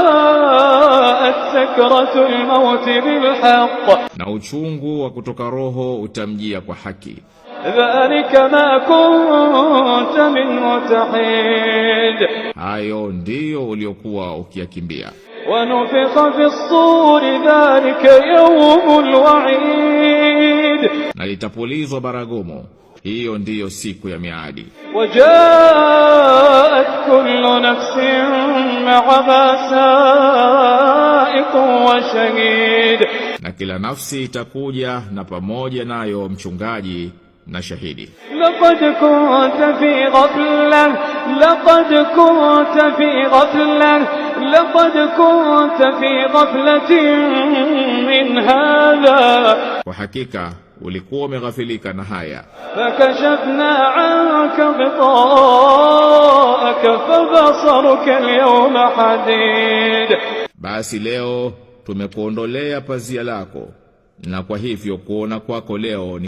وجاءت سكرة الموت بالحق na uchungu wa kutoka roho utamjia kwa haki. ذلك ما كنت منه تحيد Hayo ndiyo uliokuwa ukiyakimbia. ونفخ في الصور ذلك يوم الوعيد Na litapulizwa baragumu, hiyo ndiyo siku ya miadi. وجاءت كل نفس معها سائق وشهيد Na kila nafsi itakuja na pamoja nayo mchungaji na shahidi. لقد كنت في غفلة لقد كنت في غفلة لقد كنت في غفلة من هذا Kwa hakika ulikuwa umeghafilika na haya. فكشفنا عنك غطاءك فبصرك اليوم حديد Basi leo tumekuondolea pazia lako, na kwa hivyo kuona kwako leo ni